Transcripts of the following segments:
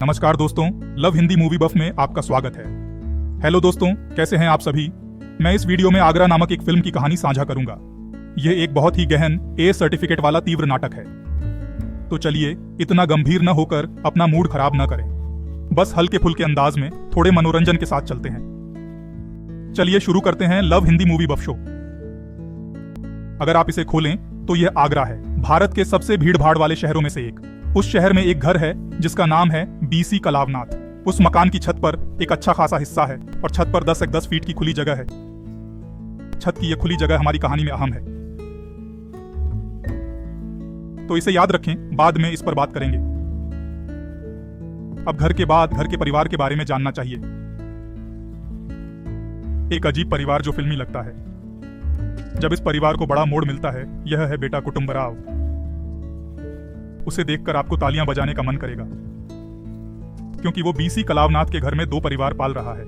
नमस्कार दोस्तों, love Hindi movie बफ में आपका स्वागत है। हेलो दोस्तों, कैसे हैं आप सभी। मैं इस वीडियो में आगरा नामक एक फिल्म की कहानी साझा करूंगा। यह एक बहुत ही गहन ए सर्टिफिकेट वाला तीव्र नाटक है। तो चलिए इतना गंभीर न होकर अपना मूड खराब न करें, बस हल्के फुल्के अंदाज में थोड़े मनोरंजन के साथ चलते हैं। चलिए शुरू करते हैं love Hindi movie buff show. अगर आप इसे खोलें तो यह आगरा है, भारत के सबसे भीड़ भाड़ वाले शहरों में से एक। उस शहर में एक घर है जिसका नाम है बीसी कलावनाथ। उस मकान की छत पर एक अच्छा खासा हिस्सा है और छत पर 10 फीट की खुली जगह है। छत की यह खुली जगह हमारी कहानी में अहम है, तो इसे याद रखें, बाद में इस पर बात करेंगे। अब घर के बाद घर के परिवार के बारे में जानना चाहिए। एक अजीब परिवार जो फिल्मी लगता है। जब इस परिवार को बड़ा मोड़ मिलता है, यह है बेटा कुटुंबराव। उसे देखकर आपको तालियां बजाने का मन करेगा, क्योंकि वो बीसी कलावनाथ के घर में दो परिवार पाल रहा है।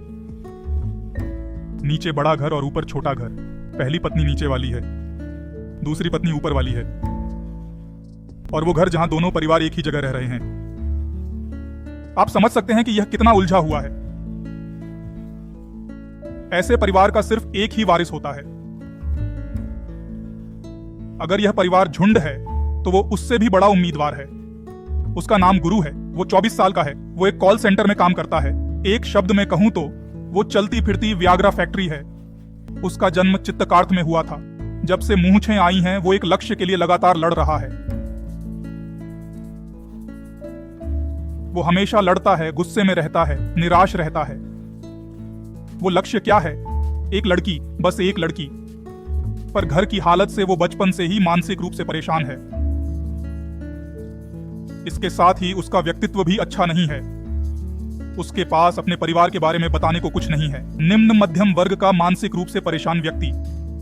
नीचे बड़ा घर और ऊपर छोटा घर। पहली पत्नी नीचे वाली है, दूसरी पत्नी ऊपर वाली है, और वो घर जहां दोनों परिवार एक ही जगह रह रहे हैं। आप समझ सकते हैं कि यह कितना उलझा हुआ है। ऐसे परिवार का सिर्फ एक ही वारिस होता है। अगर यह परिवार झुंड है तो वो उससे भी बड़ा उम्मीदवार है। उसका नाम गुरु है। वो 24 साल का है। वो एक कॉल सेंटर में काम करता है। एक शब्द में कहूं तो वो चलती फिरती व्याग्रा फैक्ट्री है। उसका जन्म चित्तकार्थ में हुआ था। जब से मूंछें आई हैं, वो एक लक्ष्य के लिए लगातार लड़ रहा है। वो हमेशा लड़ता है, गुस्से में रहता है, निराश रहता है। वो लक्ष्य क्या है? एक लड़की, बस एक लड़की। पर घर की हालत से वो बचपन से ही मानसिक रूप से परेशान है। इसके साथ ही उसका व्यक्तित्व भी अच्छा नहीं है। उसके पास अपने परिवार के बारे में बताने को कुछ नहीं है। निम्न मध्यम वर्ग का मानसिक रूप से परेशान व्यक्ति।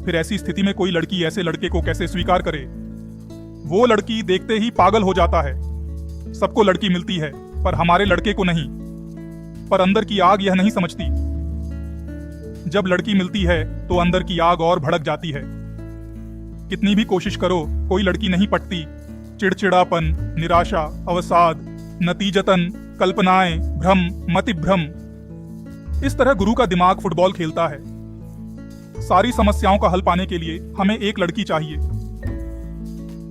फिर ऐसी स्थिति में कोई लड़की ऐसे लड़के को कैसे स्वीकार करे? वो लड़की देखते ही पागल हो जाता है। सबको लड़की मिलती है, पर हमारे लड़के को नहीं। पर अंदर की आग यह नहीं समझती। जब लड़की मिलती है तो अंदर की आग और भड़क जाती है। कितनी भी कोशिश करो, कोई लड़की नहीं पटती। चिड़चिड़ापन, निराशा, अवसाद, नतीजतन कल्पनाएं, भ्रम, मतिभ्रम। इस तरह गुरु का दिमाग फुटबॉल खेलता है। सारी समस्याओं का हल पाने के लिए हमें एक लड़की चाहिए।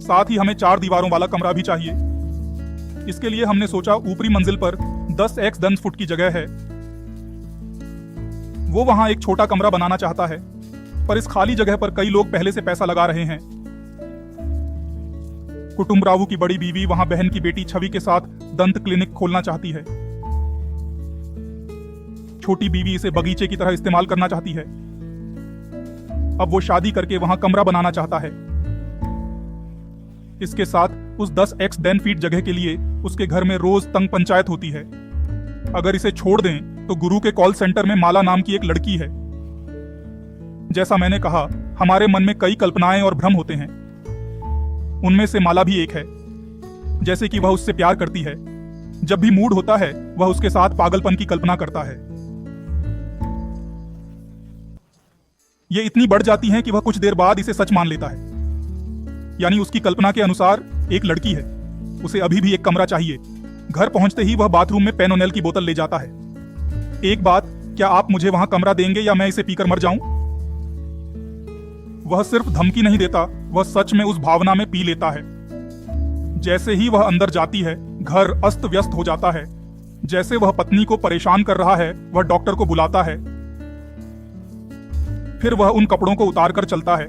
साथ ही हमें 4 दीवारों वाला कमरा भी चाहिए। इसके लिए हमने सोचा ऊपरी मंजिल पर 10x10 फुट की जगह है। वो वहां एक छोटा कमरा बनाना चाहता है, पर इस खाली जगह पर कई लोग पहले से पैसा लगा रहे हैं। कुटुंबराव की बड़ी बीवी वहां बहन की बेटी छवि के साथ दंत क्लिनिक खोलना चाहती है। छोटी बीवी इसे बगीचे की तरह इस्तेमाल करना चाहती है। अब वो शादी करके वहां कमरा बनाना चाहता है। इसके साथ उस 10x10 फीट जगह के लिए उसके घर में रोज तंग पंचायत होती है। अगर इसे छोड़ दें तो गुरु के कॉल सेंटर में माला नाम की एक लड़की है। जैसा मैंने कहा, हमारे मन में कई कल्पनाएं और भ्रम होते हैं। उनमें से माला भी एक है। जैसे कि वह उससे प्यार करती है। जब भी मूड होता है, वह उसके साथ पागलपन की कल्पना करता है। ये इतनी बढ़ जाती है कि वह कुछ देर बाद इसे सच मान लेता है। यानी उसकी कल्पना के अनुसार एक लड़की है। उसे अभी भी एक कमरा चाहिए। घर पहुंचते ही वह बाथरूम में पेनोनेल की बोतल ले जाता है। एक बात, क्या आप मुझे वहां कमरा देंगे या मैं इसे पीकर मर जाऊं? वह सिर्फ धमकी नहीं देता, वह सच में उस भावना में पी लेता है। जैसे ही वह अंदर जाती है, घर अस्त व्यस्त हो जाता है। जैसे वह पत्नी को परेशान कर रहा है, वह डॉक्टर को बुलाता है। फिर वह उन कपड़ों को उतार कर चलता है।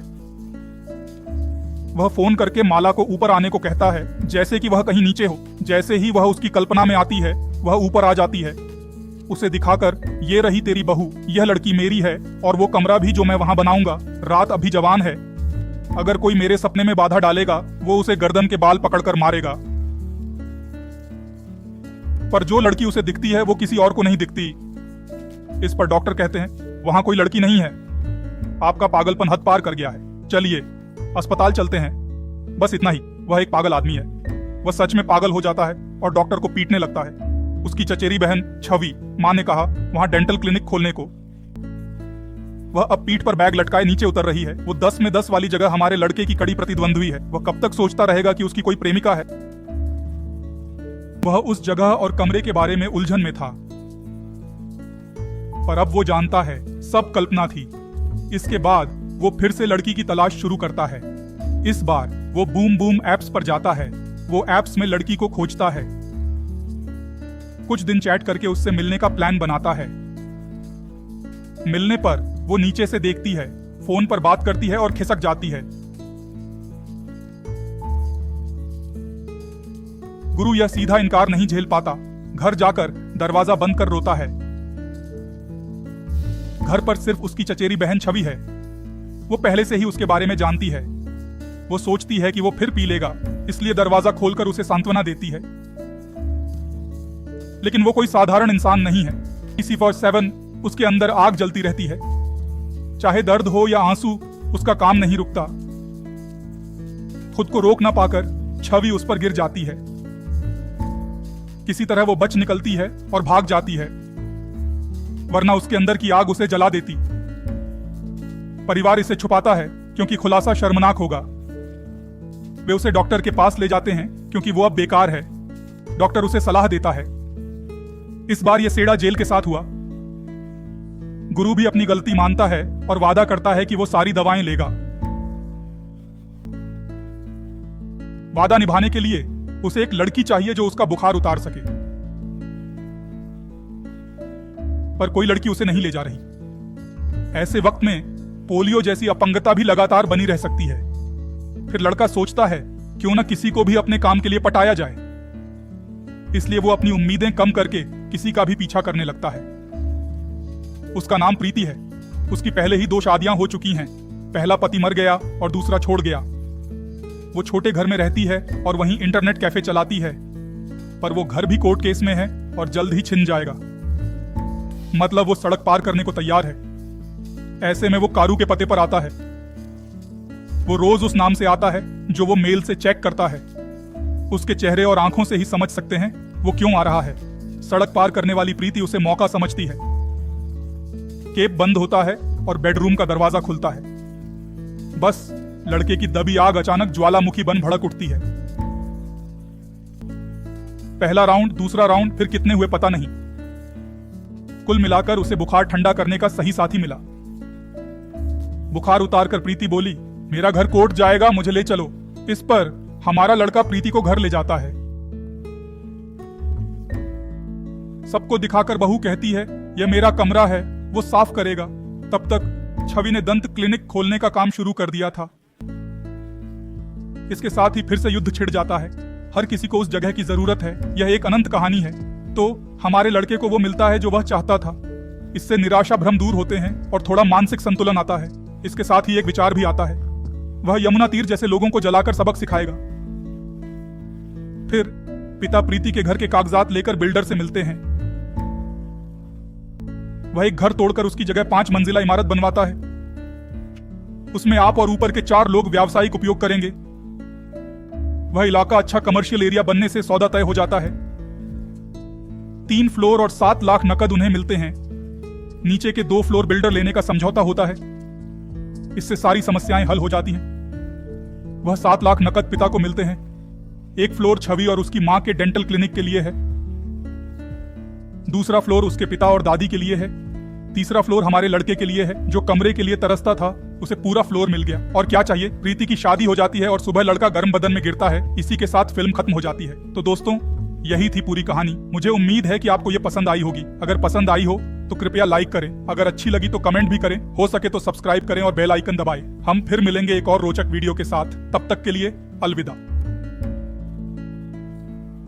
वह फोन करके माला को ऊपर आने को कहता है, जैसे कि वह कहीं नीचे हो। जैसे ही वह उसकी कल्पना में आती है, वह ऊपर आ जाती है। उसे दिखाकर, ये रही तेरी बहू, यह लड़की मेरी है, और वो कमरा भी जो मैं वहां बनाऊंगा। रात अभी जवान है। अगर कोई मेरे सपने में बाधा डालेगा, वो उसे गर्दन के बाल पकड़कर मारेगा। पर जो लड़की उसे दिखती है, वो किसी और को नहीं दिखती। इस पर डॉक्टर कहते हैं, वहां कोई लड़की नहीं है। आपका पागलपन हद पार कर गया है। चलिए अस्पताल चलते हैं। बस इतना ही। वह एक पागल आदमी है। वह सच में पागल हो जाता है और डॉक्टर को पीटने लगता है। उसकी चचेरी बहन छवि, मां ने कहा वहां डेंटल क्लिनिक खोलने को। वह अब पीठ पर बैग लटकाए नीचे उतर रही है। वो 10 में 10 वाली जगह हमारे लड़के की कड़ी प्रतिद्वंद्वी है। वह कब तक सोचता रहेगा कि उसकी कोई प्रेमिका है? वह उस जगह और कमरे के बारे में उलझन में था, पर अब वो जानता है सब कल्पना थी। इसके बाद वो फिर से लड़की की तलाश शुरू करता है। इस बार वो बूम बूम ऐप्स पर जाता है। वो ऐप्स में लड़की को खोजता है, कुछ दिन चैट करके उससे मिलने का प्लान बनाता है। मिलने पर वो नीचे से देखती है, फोन पर बात करती है और खिसक जाती है। गुरु यह सीधा इनकार नहीं झेल पाता। घर जाकर दरवाजा बंद कर रोता है। घर पर सिर्फ उसकी चचेरी बहन छवि है। वो पहले से ही उसके बारे में जानती है। वो सोचती है कि वो फिर पी लेगा, इसलिए दरवाजा खोलकर उसे सांत्वना देती है। लेकिन वो कोई साधारण इंसान नहीं है। 24/7 उसके अंदर आग जलती रहती है। चाहे दर्द हो या आंसू, उसका काम नहीं रुकता। खुद को रोक ना पाकर छवि उस पर गिर जाती है। किसी तरह वो बच निकलती है और भाग जाती है, वरना उसके अंदर की आग उसे जला देती। परिवार इसे छुपाता है क्योंकि खुलासा शर्मनाक होगा। वे उसे डॉक्टर के पास ले जाते हैं क्योंकि वो अब बेकार है। डॉक्टर उसे सलाह देता है। इस बार यह सेड़ा जेल के साथ हुआ। गुरु भी अपनी गलती मानता है और वादा करता है कि वो सारी दवाएं लेगा। वादा निभाने के लिए उसे एक लड़की चाहिए जो उसका बुखार उतार सके, पर कोई लड़की उसे नहीं ले जा रही। ऐसे वक्त में पोलियो जैसी अपंगता भी लगातार बनी रह सकती है। फिर लड़का सोचता है क्यों न किसी को भी अपने काम के लिए पटाया जाए। इसलिए वो अपनी उम्मीदें कम करके किसी का भी पीछा करने लगता है। उसका नाम प्रीति है। उसकी पहले ही 2 शादियां हो चुकी हैं। पहला पति मर गया और दूसरा छोड़ गया। वो छोटे घर में रहती है और वहीं इंटरनेट कैफे चलाती है, पर वो घर भी कोर्ट केस में है और जल्द ही छिन जाएगा। मतलब वो सड़क पार करने को तैयार है। ऐसे में वो कारू के पते पर आता है। वो रोज उस नाम से आता है जो वो मेल से चेक करता है। उसके चेहरे और आंखों से ही समझ सकते हैं वो क्यों आ रहा है। सड़क पार करने वाली प्रीति उसे मौका समझती है। केप बंद होता है और बेडरूम का दरवाजा खुलता है। बस लड़के की दबी आग अचानक ज्वालामुखी बन भड़क उठती है। पहला राउंड, दूसरा राउंड, फिर कितने हुए पता नहीं। कुल मिलाकर उसे बुखार ठंडा करने का सही साथी मिला। बुखार उतारकर प्रीति बोली, मेरा घर कोर्ट जाएगा, मुझे ले चलो। इस पर हमारा लड़का प्रीति को घर ले जाता है। सबको दिखाकर बहू कहती है, यह मेरा कमरा है, वो साफ करेगा। तब तक छवि ने दंत क्लिनिक खोलने का काम शुरू कर दिया था। इसके साथ ही फिर से युद्ध छिड़ जाता है। हर किसी को उस जगह की जरूरत है। यह एक अनंत कहानी है। तो हमारे लड़के को वो मिलता है जो वह चाहता था। इससे निराशा भ्रम दूर होते हैं और थोड़ा मानसिक संतुलन आता है। इसके साथ ही एक विचार भी आता है, वह यमुना तीर जैसे लोगों को जलाकर सबक सिखाएगा। फिर पिता प्रीति के घर के कागजात लेकर बिल्डर से मिलते हैं। वह एक घर तोड़कर उसकी जगह 5 मंजिला इमारत बनवाता है। उसमें आप और ऊपर के 4 लोग व्यावसायिक उपयोग करेंगे। वह इलाका अच्छा कमर्शियल एरिया बनने से सौदा तय हो जाता है। 3 फ्लोर और 7 लाख नकद उन्हें मिलते हैं। नीचे के 2 फ्लोर बिल्डर लेने का समझौता होता है। इससे सारी समस्याएं हल हो जाती हैं। वह 7 लाख नकद पिता को मिलते हैं। 1 फ्लोर छवि और उसकी मां के डेंटल क्लिनिक के लिए है। दूसरा फ्लोर उसके पिता और दादी के लिए है। तीसरा फ्लोर हमारे लड़के के लिए है जो कमरे के लिए तरसता था। उसे पूरा फ्लोर मिल गया। और क्या चाहिए, प्रीति की शादी हो जाती है और सुबह लड़का गर्म बदन में गिरता है। इसी के साथ फिल्म खत्म हो जाती है। तो दोस्तों, यही थी पूरी कहानी। मुझे उम्मीद है कि आपको ये पसंद आई होगी। अगर पसंद आई हो तो कृपया लाइक करें। अगर अच्छी लगी तो कमेंट भी करें। हो सके तो सब्सक्राइब करें और बेल आइकन दबाएं। हम फिर मिलेंगे एक और रोचक वीडियो के साथ। तब तक के लिए अलविदा।